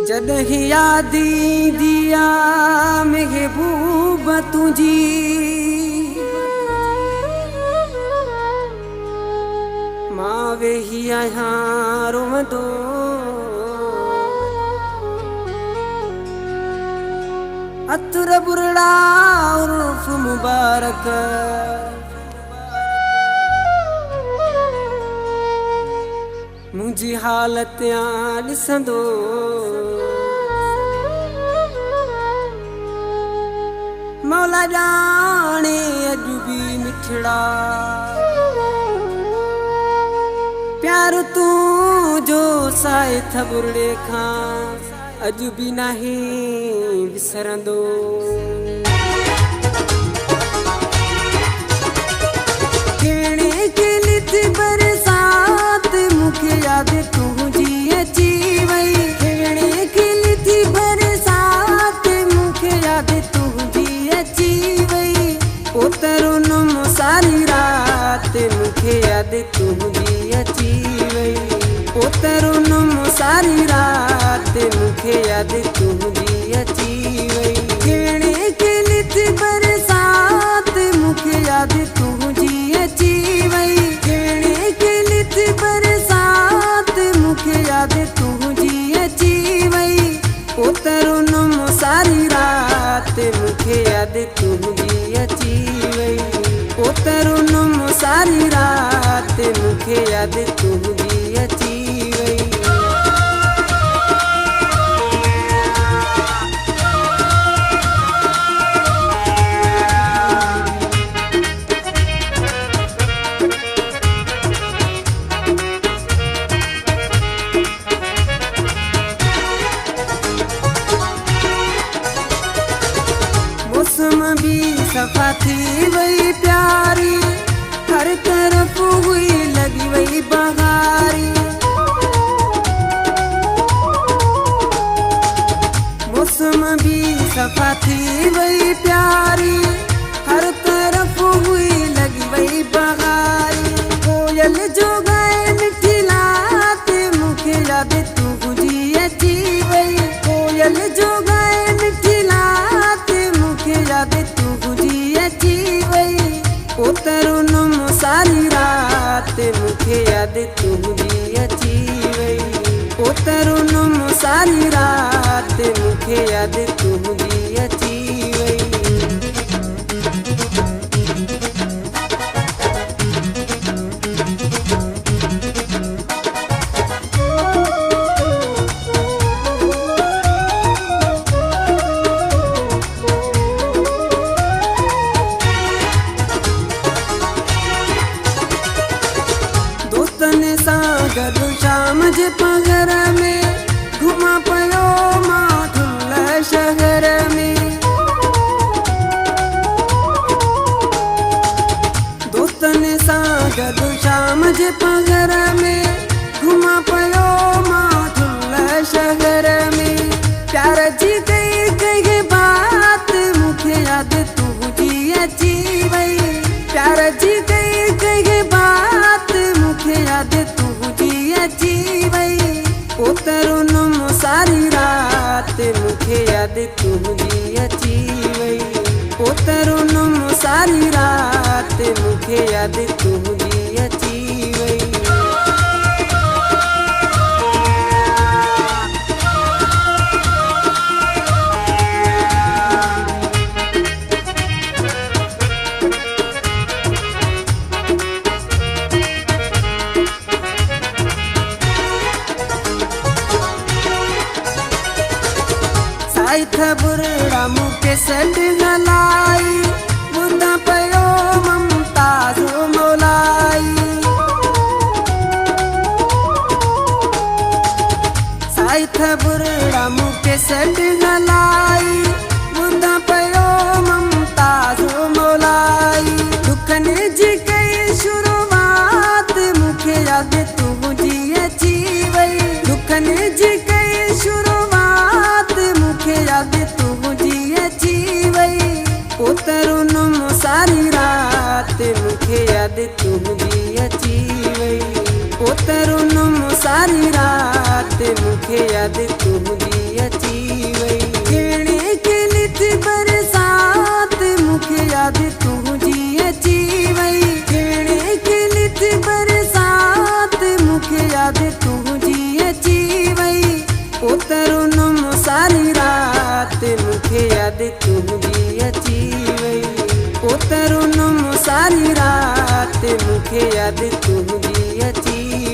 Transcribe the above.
जदहि यादी दिया महबूब तुझी मां वेही आहियां रोवंदो अतर बुरड़ा उर्फ मुबारक मुझी हालत ॾिसंदो मौला जाने अॼु बि मिठड़ा प्यार तूं जो साए थबुरड़े खां अॼु बि नाहे विसरंदो कहिड़े के लिथ बरसात मूंखे यादि तुंहिंजी अची वई कहिड़े के लिथ बरसात मूंखे यादि तुंहिंजी अची वई पोतरो नुम सारी रात मूंखे यादि तुंहिंजी अची वई पोतरो नुम सारी रात मूंखे यादि तुंहिंजी अची वई कहिड़े के लिथ बरसात मूंखे यादि तुंहिंजी अची वई कहिड़े के लिथ बरसात मूंखे यादि तुंहिंजी अची वई पोतरो नुम सारी रात मूंखे यादि तुंहिंजी अची वई पोतरो नुम सारी रात मूंखे यादि तुंहिंजी अची वई मौसम भी सफा थी वई प्यारी हर तरफ हुई लगी वई बहारी मौसम भी सफा थी वई प्यारी हर तरफ हुई लगी वई बहारी कोयल जो गाए मिठी लात मूंखे यादि तुंहिंजी अची वई कोयल जो गाए मिठी लात मूंखे यादि तुंहिंजी अची वई पोतरो नुम सारी रात मूंखे यादि तुंहिंजी अची वई पोतरो नुम सारी रात मूंखे यादि तुंहिंजी अची वई दोस्तनि सां गॾु शाम जे पघर में घुमां पियो मां थुल शहर में दोस्तनि सां गॾु शाम जे पघर में घुमां पियो मां थुल शहर में प्यार जी कई कई बात मूंखे यादि तुंहिंजी अची वई प्यार जी कई कई बात मूंखे यादि तुंहिंजी अची वई पोतरो नुम सारी रात मूंखे यादि तुंहिंजी अची वई पोतरो नुम सारी रात मूंखे यादि तुंहिंजी अची वई साई थबुरड़ा मूंखे सॾु हलाई ॿुधां पियो ममताज़ मौलाई साई थबुरड़ा मूंखे सॾु हलाई ॿुधां पियो ममताज़ मौलाई दुखनि जी कई शुरूआत मूंखे यादि तुंहिंजी अची वई दुखनि जी कई शुरूआत मूंखे यादि तुंहिंजी अची वई पोतरो नुम सारी रात मूंखे यादि तुंहिंजी अची वई पोतरो नुम सारी रात मूंखे यादि तुंहिंजी पोतरुन सारी रात मूंखे यादि तुंहिंजी अची